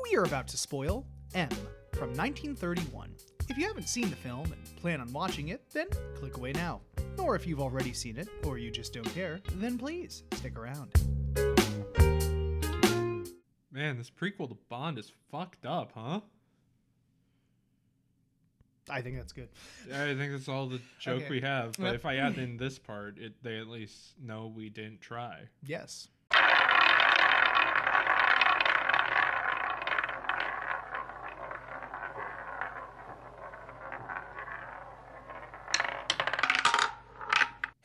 We are about to spoil M from 1931. If you haven't seen the film and plan on watching it, then click away now. Or if you've already seen it, or you just don't care, then please stick around. Man, this prequel to Bond is fucked up, huh? I think that's good. I think that's all the joke Okay. we have. But if I add in this part, they at least know we didn't try. Yes.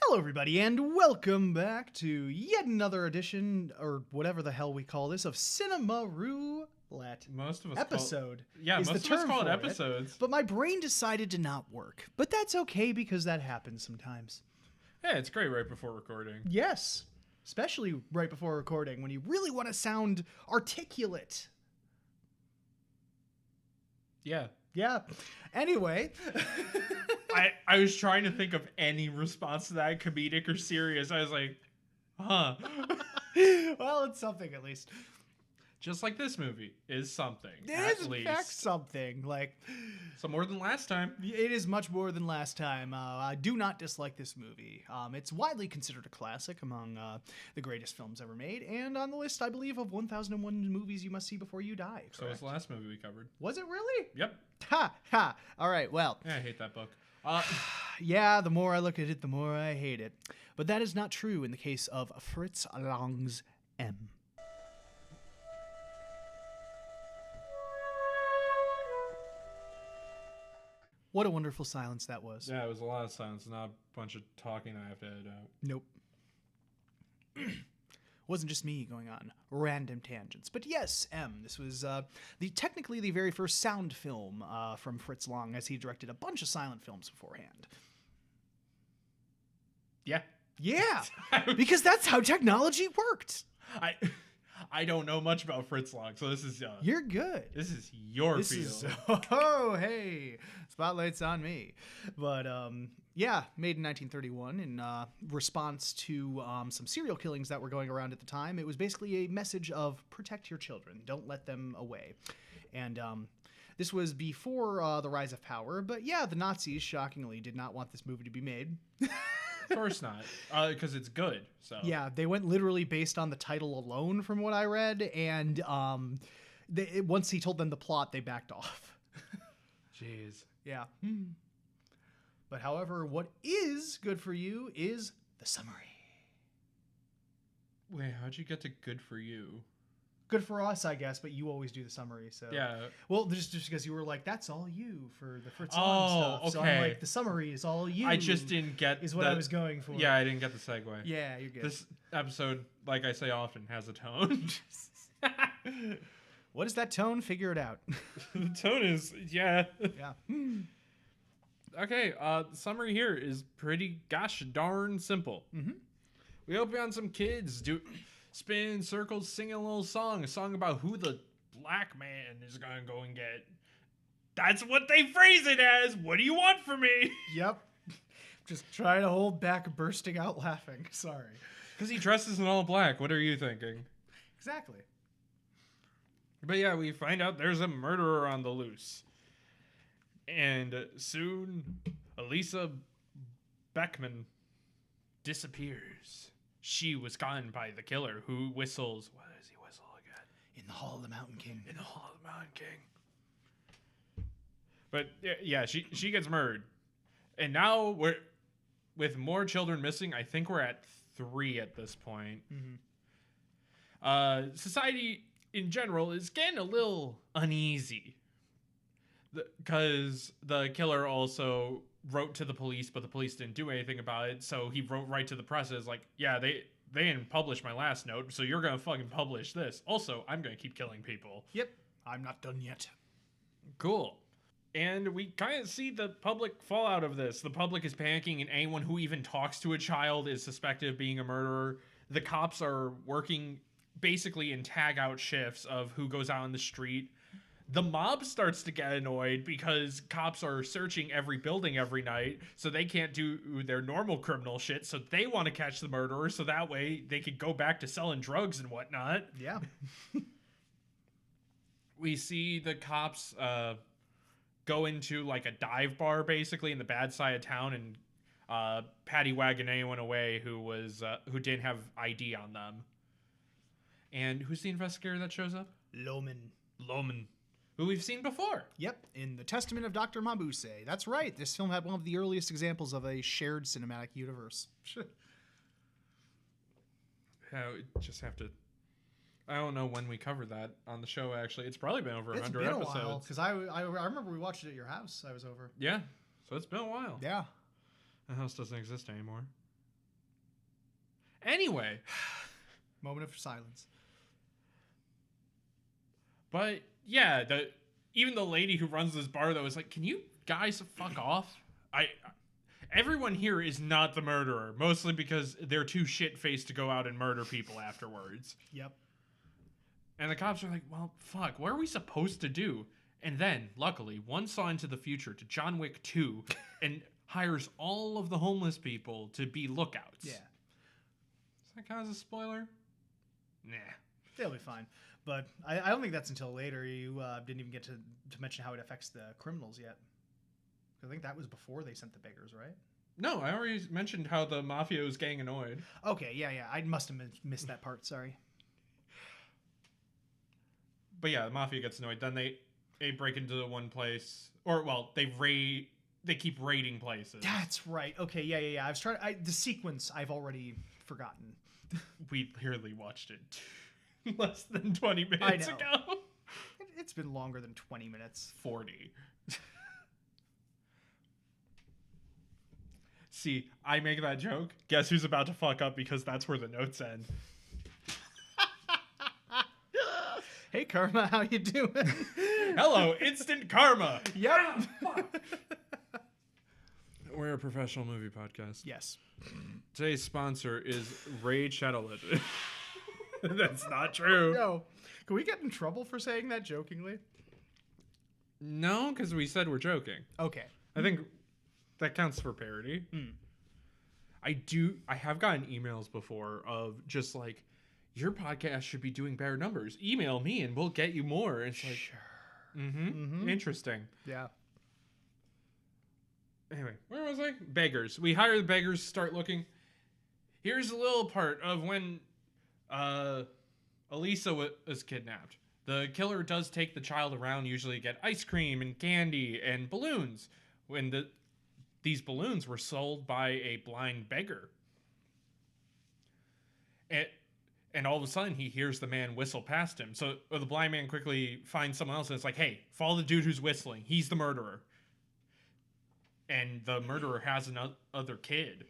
Hello, everybody, and welcome back to yet another edition, or whatever the hell we call this, of Cinema Roulette. Most of us Episode. most is the of us term call it for episodes. But my brain decided to not work. But that's okay because that happens sometimes. Yeah, it's great right before recording. Yes. Especially right before recording when you really want to sound articulate. Yeah. Yeah. Anyway. I was trying to think of any response to that, comedic or serious. I was like, huh. Well, it's something at least. Just like this movie is something. It at is, in least. fact, something. Like, So more than last time. it is much more than last time. I do not dislike this movie. It's widely considered a classic among the greatest films ever made, and on the list, I believe, of 1001 movies you must see before you die. So was the last movie we covered. Was it really? Yep. Ha ha. All right. Well, Yeah, I hate that book. yeah. The more I look at it, the more I hate it. But that is not true in the case of Fritz Lang's M. What a wonderful silence that was. Yeah, it was a lot of silence, not a bunch of talking I have to edit out. Nope. Wasn't just me going on random tangents. But yes, M. This was technically the very first sound film from Fritz Lang, as he directed a bunch of silent films beforehand. Yeah. Yeah, because that's how technology worked. I don't know much about Fritz Lang, so this is You're good. this is your This field. is oh hey, spotlight's on me. But yeah, made in 1931 in response to some serial killings that were going around at the time. It was basically a message of protect your children, don't let them away, and this was before the rise of power. But yeah, the Nazis shockingly did not want this movie to be made. Of course not, because it's good. So Yeah, they went literally based on the title alone, from what I read, and once he told them the plot, they backed off. Jeez. Yeah. But however, what is good for you is the summary. Wait, how'd you get to good for you? Good for us, I guess, but you always do the summary, so. Yeah. Well, just because you were like, that's all you for the Fritz Lang Oh, stuff. So okay. I'm like, the summary is all you. I just didn't get is what I was going for. Yeah, I didn't get the segue. Yeah, you're good. This episode, like I say often, has a tone. What is that tone? Figure it out. The tone is, yeah. Yeah. Okay, the summary here is pretty gosh darn simple. Mm-hmm. We open on some kids spin in circles, singing a little song, a song about who the black man is gonna go and get. That's what they phrase it as. What do you want from me? Yep. Just trying to hold back bursting out laughing. Sorry. Because he dresses in all black. What are you thinking? Exactly. But yeah, we find out there's a murderer on the loose. And soon, Elisa Beckman disappears. She was gotten by the killer who whistles. What does he whistle again? In the Hall of the Mountain King. In the Hall of the Mountain King. But yeah, she gets murdered. And now we're with more children missing. I think we're at 3 at this point. Mm-hmm. Society in general is getting a little uneasy. Because the killer also wrote to the police, but the police didn't do anything about it. So he wrote right to the press as like, yeah, they didn't publish my last note, so you're going to fucking publish this. Also, I'm going to keep killing people. Yep. I'm not done yet. Cool. And we kind of see the public fallout of this. The public is panicking, and anyone who even talks to a child is suspected of being a murderer. The cops are working basically in tag-out shifts of who goes out on the street. The mob starts to get annoyed because cops are searching every building every night, so they can't do their normal criminal shit, so they want to catch the murderer so that way they could go back to selling drugs and whatnot. Yeah. we see the cops go into like a dive bar basically in the bad side of town and paddy wagon anyone away who didn't have ID on them. And who's the investigator that shows up? Loman, who we've seen before. Yep, in The Testament of Dr. Mabuse. That's right. This film had one of the earliest examples of a shared cinematic universe. Just have to. I don't know when we covered that on the show. Actually, it's probably been over 100 been episodes. a while because I remember we watched it at your house. I was over. Yeah, so it's been a while. Yeah, the house doesn't exist anymore. Anyway, moment of silence. But yeah, even the lady who runs this bar though was like, "Can you guys fuck off?" Everyone here is not the murderer, mostly because they're too shit-faced to go out and murder people afterwards. Yep. And the cops are like, well, fuck, what are we supposed to do? And then, luckily, one saw into the future to John Wick 2 and hires all of the homeless people to be lookouts. Yeah. Does that count as a spoiler? Nah. They'll be fine. But I don't think that's until later. You didn't even get to mention how it affects the criminals yet. I think that was before they sent the beggars, right? No, I already mentioned how the mafia was getting annoyed. Okay, yeah. I must have missed that part. Sorry. But yeah, the mafia gets annoyed. Then they break into the one place, or well, they keep raiding places. That's right. Okay, yeah. I was trying. The sequence I've already forgotten. We clearly watched it less than 20 minutes ago. It's been longer than 20 minutes. 40. See, I make that joke. Guess who's about to fuck up because that's where the notes end. Hey, Karma, how you doing? Hello, instant karma. Yep. We're a professional movie podcast. Yes. Today's sponsor is Raid Shadow Legend. That's not true. No. Can we get in trouble for saying that jokingly? No, because we said we're joking. Okay. I think that counts for parody. I have gotten emails before of just like, your podcast should be doing better numbers. Email me and we'll get you more. And it's like, sure. Interesting. Yeah. Anyway, where was I? Beggars. We hire the beggars, start looking. Here's a little part of when Elisa was kidnapped. The killer does take the child around, usually get ice cream and candy and balloons. When these balloons were sold by a blind beggar. And all of a sudden, he hears the man whistle past him. So the blind man quickly finds someone else and it's like, hey, follow the dude who's whistling. He's the murderer. And the murderer has another kid.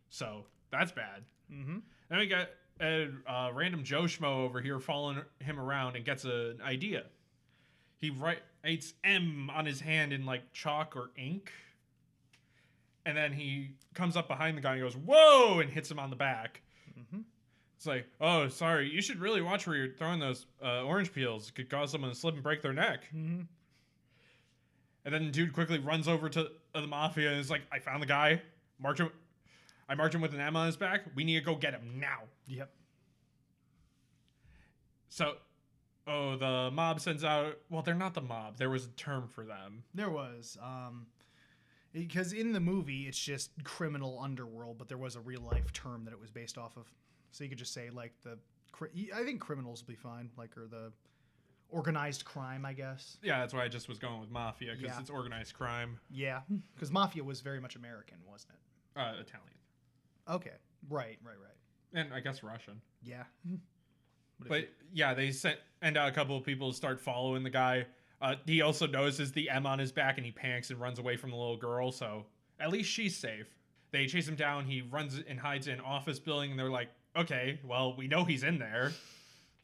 So that's bad. Then we got a random Joe Schmo over here following him around and gets an idea. He writes M on his hand in like chalk or ink. And then he comes up behind the guy and goes, whoa, and hits him on the back. It's like, oh, sorry, you should really watch where you're throwing those orange peels. It could cause someone to slip and break their neck. And then the dude quickly runs over to the mafia and is like, I found the guy. I marked him with an M on his back. We need to go get him now. Yep. So, the mob sends out... Well, they're not the mob. There was a term for them. There was. Because in the movie, it's just criminal underworld, but there was a real-life term that it was based off of. So you could just say, like, I think criminals will be fine, like, or the organized crime, I guess. Yeah, that's why I just was going with mafia, because it's organized crime. Yeah, because mafia was very much American, wasn't it? Italian. Okay, right. And I guess Russian. Yeah. But yeah, they sent out a couple of people to start following the guy. He also notices the M on his back, and he panics and runs away from the little girl, so at least she's safe. They chase him down, he runs and hides in an office building, and they're like, okay, well, we know he's in there.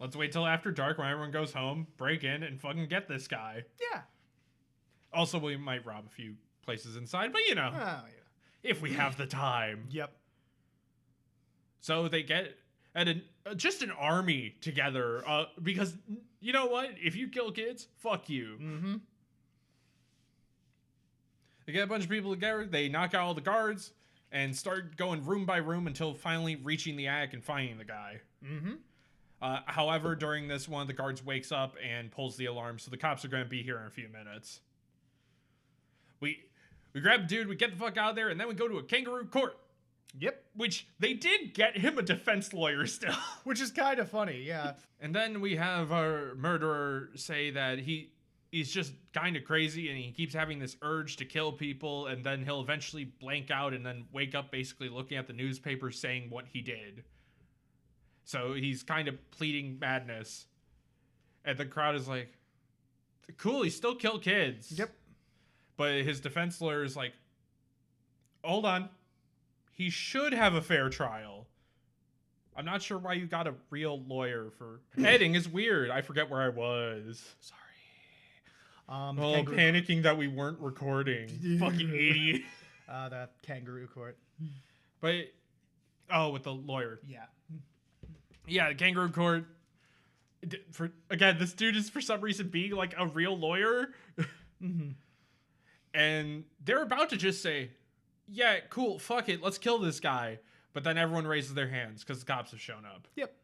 Let's wait till after dark when everyone goes home, break in, and fucking get this guy. Yeah. Also, we might rob a few places inside, but you know, if we have the time. Yep. So they get just an army together, because you know what? If you kill kids, fuck you. They get a bunch of people together, they knock out all the guards, and start going room by room until finally reaching the attic and finding the guy. However, during this, one of the guards wakes up and pulls the alarm, so the cops are going to be here in a few minutes. We grab a dude, we get the fuck out of there, and then we go to a kangaroo court. Yep. Which they did get him a defense lawyer still. Which is kind of funny, yeah. And then we have our murderer say that he's just kind of crazy and he keeps having this urge to kill people, and then he'll eventually blank out and then wake up basically looking at the newspaper saying what he did. So he's kind of pleading madness. And the crowd is like, cool, he still killed kids. Yep. But his defense lawyer is like, hold on. He should have a fair trial. I'm not sure why you got a real lawyer for... Editing is weird. I forget where I was. Sorry. Panicking that we weren't recording. Fucking idiot. The kangaroo court. But... with the lawyer. Yeah. Yeah, the kangaroo court. Again, this dude is for some reason being like a real lawyer. Mm-hmm. And they're about to just say, yeah, cool, fuck it, let's kill this guy. But then everyone raises their hands because the cops have shown up. Yep.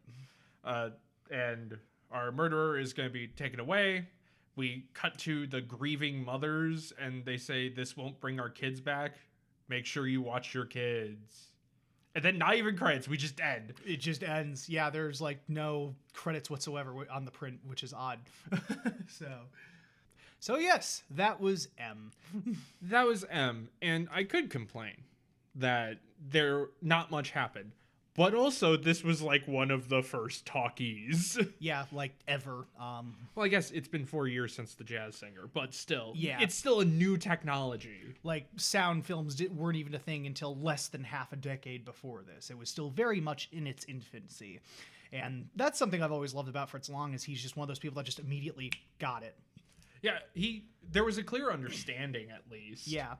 And our murderer is going to be taken away. We cut to the grieving mothers, and they say, this won't bring our kids back. Make sure you watch your kids. And then not even credits, we just end. It just ends. Yeah, there's like no credits whatsoever on the print, which is odd. So yes, that was M. That was M, and I could complain that not much happened. But also, this was like one of the first talkies. Yeah, like ever. Well, I guess it's been 4 years since The Jazz Singer, but still. Yeah. It's still a new technology. Like, sound films weren't even a thing until less than half a decade before this. It was still very much in its infancy. And that's something I've always loved about Fritz Lang, is he's just one of those people that just immediately got it. Yeah, there was a clear understanding, at least. Yeah.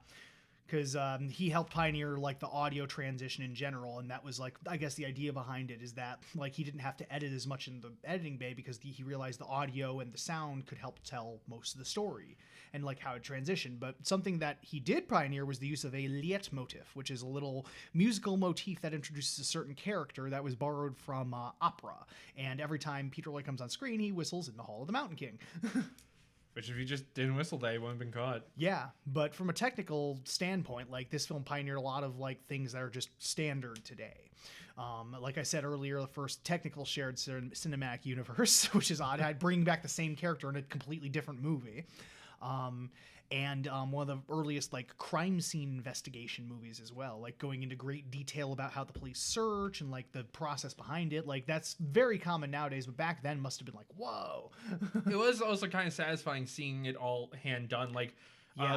Because he helped pioneer like the audio transition in general, and that was like, I guess the idea behind it is that like he didn't have to edit as much in the editing bay because he realized the audio and the sound could help tell most of the story and like how it transitioned. But something that he did pioneer was the use of a leitmotif, which is a little musical motif that introduces a certain character that was borrowed from opera. And every time Peter Lloyd comes on screen, he whistles in the Hall of the Mountain King. Which if you just didn't whistle that, you wouldn't have been caught. Yeah, but from a technical standpoint, like this film pioneered a lot of like things that are just standard today. Like I said earlier, the first technical shared cinematic universe, which is odd. I'd bring back the same character in a completely different movie. And one of the earliest like crime scene investigation movies as well, like going into great detail about how the police search and like the process behind it. Like that's very common nowadays, but back then must have been like, whoa. It was also kind of satisfying seeing it all hand done, like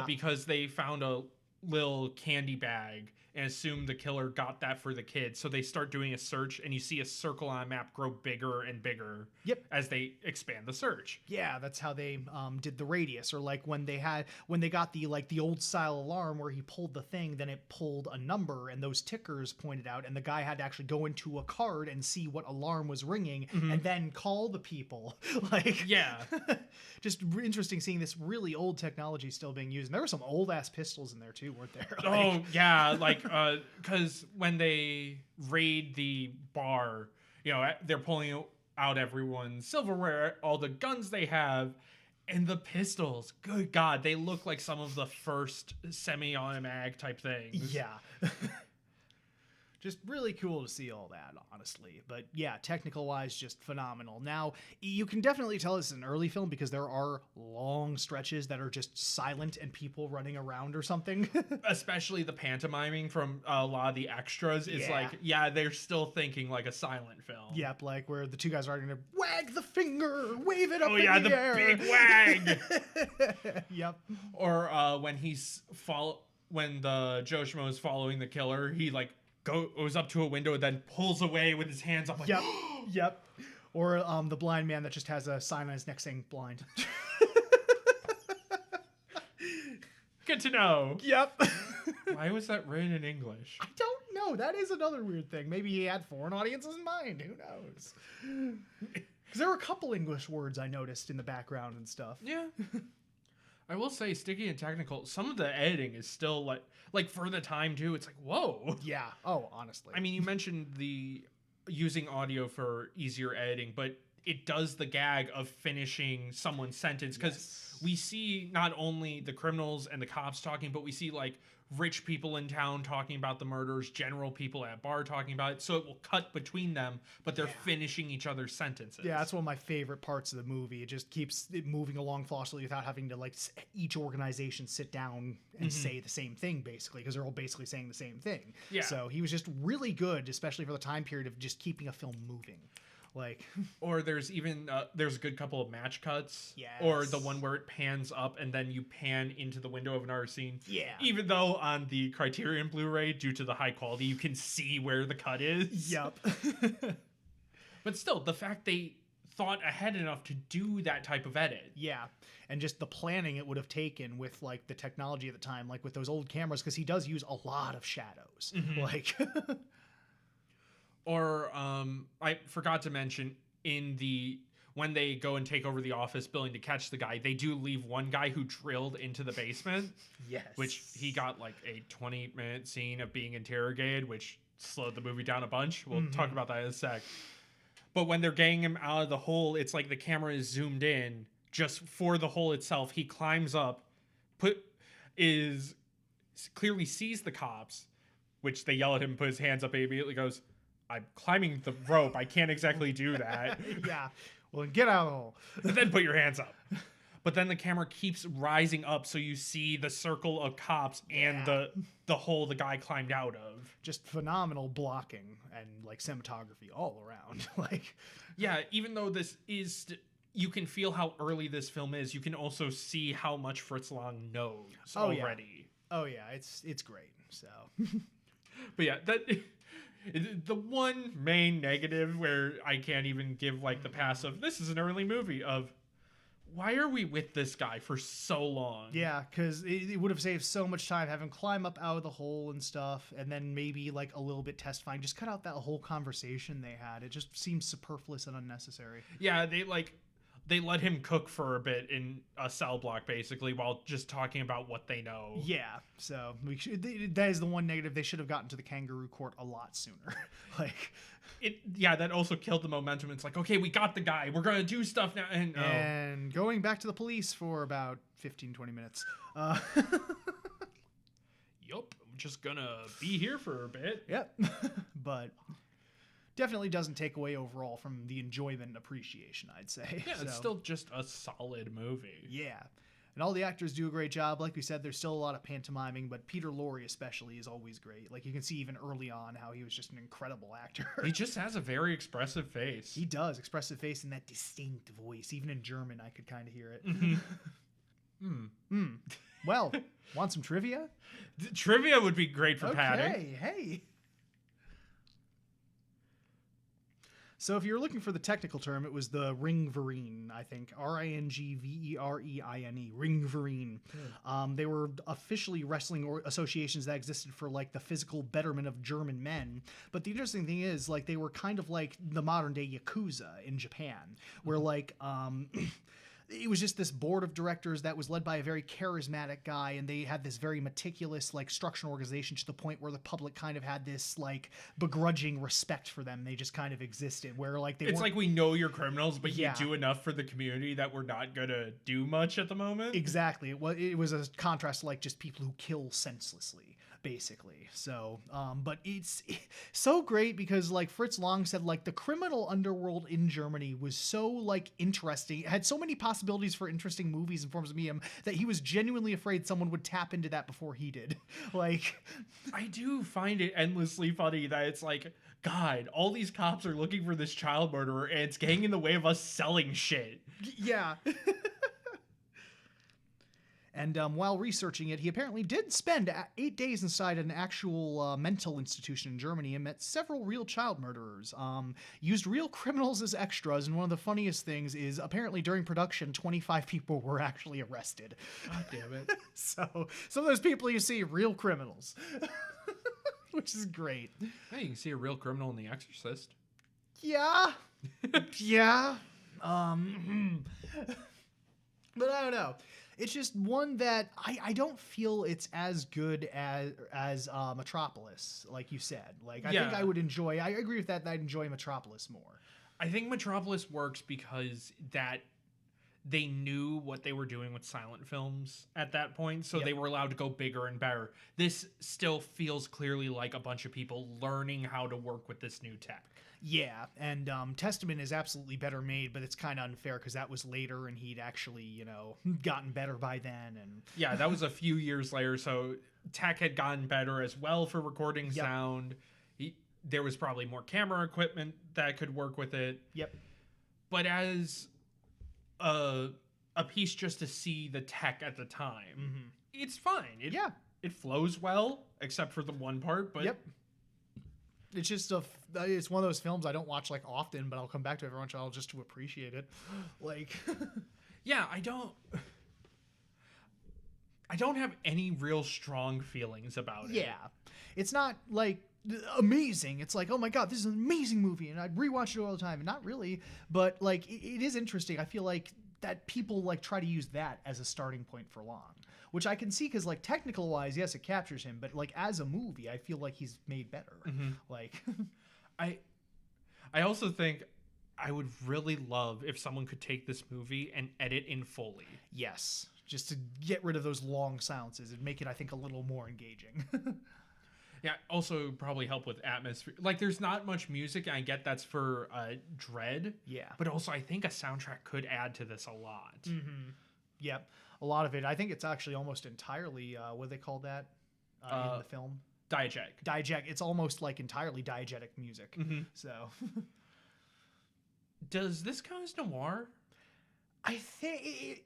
because they found a little candy bag and assumed the killer got that for the kid. So they start doing a search, and you see a circle on a map grow bigger and bigger. Yep. As they expand the search. Yeah, that's how they did the radius, or like when they got the old style alarm where he pulled the thing, then it pulled a number and those tickers pointed out, and the guy had to actually go into a card and see what alarm was ringing and then call the people. Like, yeah. Just interesting seeing this really old technology still being used. And there were some old ass pistols in there too, weren't there? Oh yeah, like because when they raid the bar, you know, they're pulling out everyone's silverware, all the guns they have, and the pistols. Good God, they look like some of the first semi-automatic type things. Yeah. Just really cool to see all that, honestly. But yeah, technical-wise, just phenomenal. Now, you can definitely tell this is an early film because there are long stretches that are just silent and people running around or something. Especially the pantomiming from a lot of the extras is like, yeah, they're still thinking like a silent film. Yep, like where the two guys are going to wag the finger, wave it up in the air. Big wag! Yep. Or when the Joe Schmo is following the killer, he like goes up to a window and then pulls away with his hands up like, yep. Yep. Or the blind man that just has a sign on his neck saying blind. Good to know. Yep. Why was that written in English? I don't know. That is another weird thing. Maybe he had foreign audiences in mind. Who knows? Because there were a couple English words I noticed in the background and stuff. Yeah. I will say, sticky and technical, some of the editing is still like for the time too, it's like, whoa. Yeah. Oh, honestly. I mean, you mentioned the using audio for easier editing, but it does the gag of finishing someone's sentence, because we see not only the criminals and the cops talking, but we see like rich people in town talking about the murders, general people at a bar talking about it, so it will cut between them, but they're finishing each other's sentences. Yeah, that's one of my favorite parts of the movie. It just keeps it moving along flawlessly without having to like each organization sit down and say the same thing, basically, because they're all basically saying the same thing. Yeah. So he was just really good, especially for the time period of just keeping a film moving. Like, or there's even there's a good couple of match cuts, yes. Or the one where it pans up and then you pan into the window of another scene. Yeah. Even though on the Criterion Blu-ray, due to the high quality, you can see where the cut is. Yep. But still, the fact they thought ahead enough to do that type of edit. Yeah. And just the planning it would have taken with like the technology at the time, like with those old cameras, because he does use a lot of shadows. Like. Or I forgot to mention when they go and take over the office building to catch the guy, they do leave one guy who drilled into the basement. Yes. Which he got like a 20-minute scene of being interrogated, which slowed the movie down a bunch. We'll talk about that in a sec. But when they're getting him out of the hole, it's like the camera is zoomed in just for the hole itself. He climbs up, clearly sees the cops, which they yell at him, put his hands up, and immediately goes, "I'm climbing the rope. I can't exactly do that." Yeah. Well, get out of the hole. And then put your hands up. But then the camera keeps rising up, so you see the circle of cops and the hole the guy climbed out of. Just phenomenal blocking and like cinematography all around. Like, yeah, even though this is, you can feel how early this film is. You can also see how much Fritz Lang knows already. Oh yeah, it's great. So, but yeah, the one main negative where I can't even give like the pass of this is an early movie of why are we with this guy for so long? Yeah, because it would have saved so much time having him climb up out of the hole and stuff, and then maybe like a little bit testifying. Just cut out that whole conversation they had. It just seems superfluous and unnecessary. Yeah, they let him cook for a bit in a cell block, basically, while just talking about what they know. Yeah, so that is the one negative. They should have gotten to the kangaroo court a lot sooner. That also killed the momentum. It's like, okay, we got the guy. We're going to do stuff now. And going back to the police for about 15, 20 minutes. Yup, I'm just going to be here for a bit. Yep, but definitely doesn't take away overall from the enjoyment and appreciation, I'd say. Yeah, it's still just a solid movie. Yeah. And all the actors do a great job. Like we said, there's still a lot of pantomiming, but Peter Lorre especially is always great. Like you can see even early on how he was just an incredible actor. He just has a very expressive face. He does. Expressive face and that distinct voice. Even in German, I could kind of hear it. Well, want some trivia? Trivia would be great for padding. Hey. So if you're looking for the technical term, it was the Ringverein, I think. Ringverein. Ringverein. They were officially wrestling associations that existed for like the physical betterment of German men. But the interesting thing is, like, they were kind of like the modern day Yakuza in Japan, where like it was just this board of directors that was led by a very charismatic guy, and they had this very meticulous like structural organization to the point where the public kind of had this like begrudging respect for them. They just kind of existed where like it's like we know you're criminals, but you do enough for the community that we're not gonna do much at the moment. Exactly. It was a contrast to like just people who kill senselessly, basically. So but it's so great because like Fritz Lang said, like the criminal underworld in Germany was so like interesting. It had so many possibilities for interesting movies and forms of medium that he was genuinely afraid someone would tap into that before he did. Like, I do find it endlessly funny that it's like, God, all these cops are looking for this child murderer and it's getting in the way of us selling shit. Yeah. And while researching it, he apparently did spend 8 days inside an actual mental institution in Germany and met several real child murderers. Used real criminals as extras, and one of the funniest things is apparently during production, 25 people were actually arrested. God damn it. So some of those people you see, real criminals. Which is great. Hey, you can see a real criminal in The Exorcist. Yeah. Yeah. But I don't know. It's just one that I don't feel it's as good as Metropolis, like you said. Like, I think I would enjoy... I agree with that I'd enjoy Metropolis more. I think Metropolis works because that they knew what they were doing with silent films at that point, so they were allowed to go bigger and better. This still feels clearly like a bunch of people learning how to work with this new tech. Yeah, and Testament is absolutely better made, but it's kind of unfair because that was later and he'd actually, you know, gotten better by then. And yeah, that was a few years later, so tech had gotten better as well for recording sound. There was probably more camera equipment that could work with it. Yep. But as a piece just to see the tech at the time, it's fine. It flows well, except for the one part, but... Yep. It's just it's one of those films I don't watch like often, but I'll come back to it every once in a while just to appreciate it. Like, yeah, I don't have any real strong feelings about it. Yeah, it's not like amazing. It's like, oh my god, this is an amazing movie, and I'd rewatch it all the time. And not really, but like it is interesting. I feel like that people like try to use that as a starting point for Long, which I can see because like technical wise, yes, it captures him, but like as a movie, I feel like he's made better. Like, I also think I would really love if someone could take this movie and edit in Foley. Yes, just to get rid of those long silences and make it, I think, a little more engaging. Yeah, also probably help with atmosphere. Like, there's not much music, and I get that's for Dread. Yeah. But also, I think a soundtrack could add to this a lot. Yep. A lot of it. I think it's actually almost entirely, what do they call that in the film? Diegetic. Diegetic. It's almost like entirely diegetic music. So. Does this count as noir? I think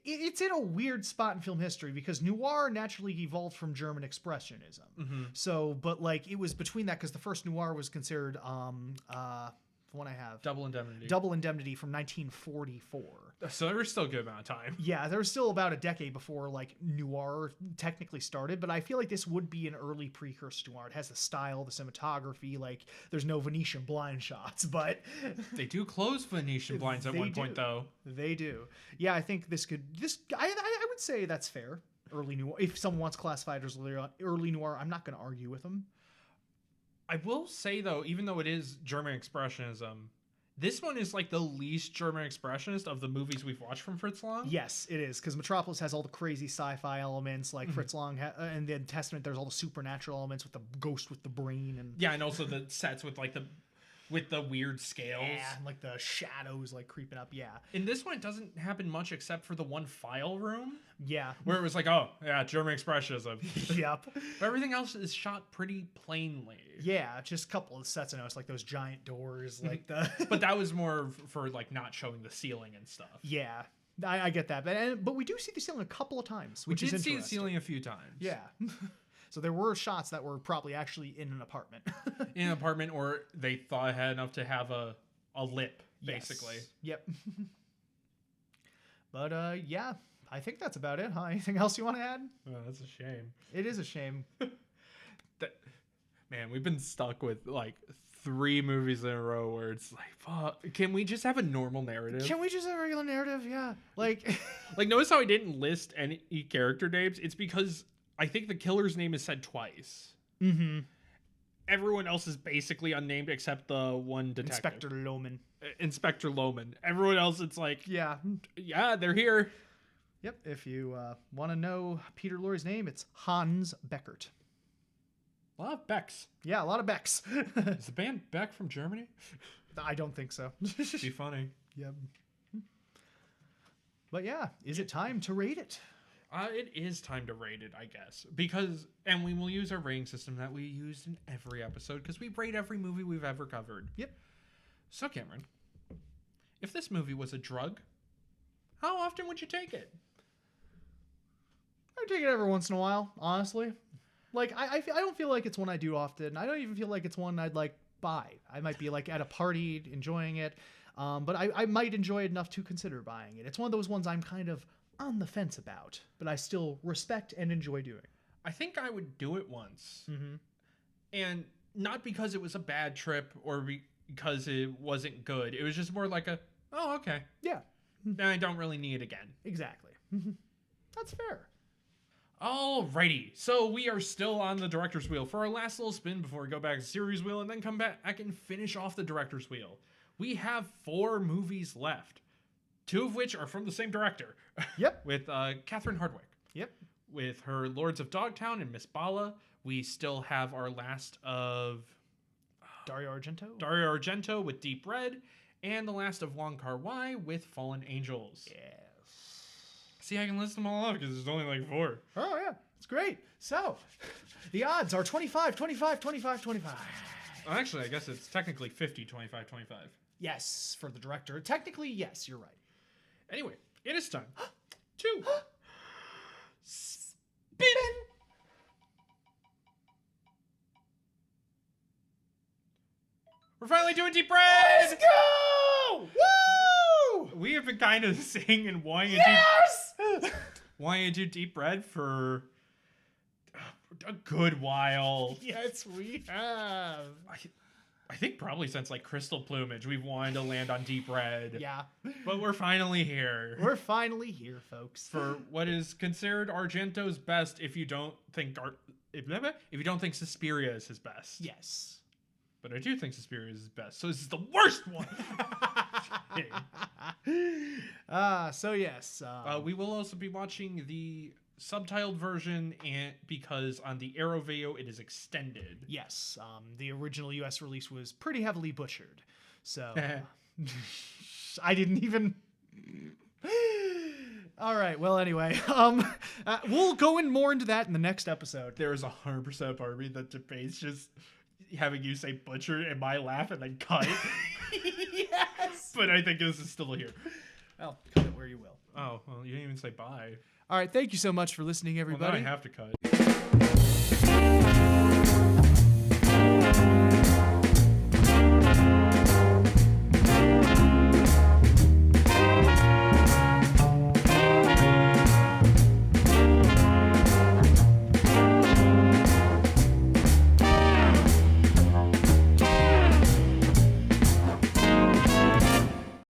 it's in a weird spot in film history because noir naturally evolved from German expressionism. So, but like it was between that because the first noir was considered the one I have, Double Indemnity. Double Indemnity from 1944. So there was still a good amount of time. Yeah, there was still about a decade before like noir technically started, but I feel like this would be an early precursor to noir. It has the style, the cinematography, like there's no Venetian blind shots, but they do close Venetian blinds at one point though. They do. Yeah, I think I would say that's fair. Early noir. If someone wants classified as early noir, I'm not going to argue with them. I will say though, even though it is German expressionism, this one is like the least German expressionist of the movies we've watched from Fritz Lang. Yes, it is, because Metropolis has all the crazy sci-fi elements like Fritz Lang, and then Testament there's all the supernatural elements with the ghost with the brain and and also the sets with like the weird scales. Yeah, and like the shadows like creeping up. Yeah. In this one, it doesn't happen much except for the one file room. Yeah. Where it was like, oh, yeah, German expressionism. Yep. But everything else is shot pretty plainly. Yeah, just a couple of sets I noticed, like those giant doors, like the... But that was more for like not showing the ceiling and stuff. Yeah. I get that. But we do see the ceiling a couple of times, which is interesting. We did see the ceiling a few times. Yeah. So there were shots that were probably actually in an apartment. In an apartment, or they thought it had enough to have a lip, basically. Yes. Yep. But yeah, I think that's about it, huh? Anything else you want to add? Oh, that's a shame. It is a shame. Man, we've been stuck with like 3 movies in a row where it's like, fuck, can we just have a normal narrative? Can we just have a regular narrative? Yeah. Like, like notice how I didn't list any character names? It's because I think the killer's name is said twice. Everyone else is basically unnamed except the one detective. Inspector Lohman. Inspector Lohman. Everyone else, it's like, yeah, they're here. Yep. If you want to know Peter Lorre's name, it's Hans Beckert. A lot of Becks. Yeah, a lot of Becks. Is the band Beck from Germany? I don't think so. Be funny. Yep. But yeah, is it time to rate it? It is time to rate it, I guess. And we will use our rating system that we used in every episode, because we rate every movie we've ever covered. Yep. So, Cameron, if this movie was a drug, how often would you take it? I take it every once in a while, honestly. Like, I don't feel like it's one I do often. I don't even feel like it's one I'd, like, buy. I might be, like, at a party enjoying it, but I might enjoy it enough to consider buying it. It's one of those ones I'm kind of on the fence about, but I still respect and enjoy doing. I think I would do it once. And not because it was a bad trip or because it wasn't good. It was just more like oh, okay. Yeah. Then I don't really need it again. Exactly. That's fair. Alrighty, so we are still on the director's wheel for our last little spin before we go back to the series wheel and then come back and finish off the director's wheel. We have 4 movies left, 2 of which are from the same director. Yep. With Catherine Hardwicke. Yep. With her Lords of Dogtown and Miss Bala. We still have our last of Dario Argento with Deep Red, and the last of Wong Kar-wai with Fallen Angels. Yes. See, I can list them all up because there's only like 4. Oh, yeah. It's great. So, the odds are 25, 25, 25, 25. Well, actually, I guess it's technically 50, 25, 25. Yes, for the director. Technically, yes, you're right. Anyway, it is time to spin. We're finally doing Deep Red! Let's go! Woo! We have been kind of saying and wanting to do Deep Red for a good while. Yes, we have. I think probably since like Crystal Plumage, we've wanted to land on Deep Red. Yeah. But we're finally here. We're finally here, folks. For what is considered Argento's best if you don't think if you don't think Suspiria is his best. Yes. But I do think Suspiria is his best. So this is the worst one. So yes. We will also be watching the subtitled version, and because on the Arrow video it is extended. Yes. The original US release was pretty heavily butchered. So I didn't even. All right. Well, anyway, we'll go in more into that in the next episode. There is 100% part of me that debates just having you say butcher and my laugh and then cut. Yes. But I think this is still here. Well, cut it where you will. Oh, well, you didn't even say bye. All right. Thank you so much for listening, everybody. Well, now I have to cut.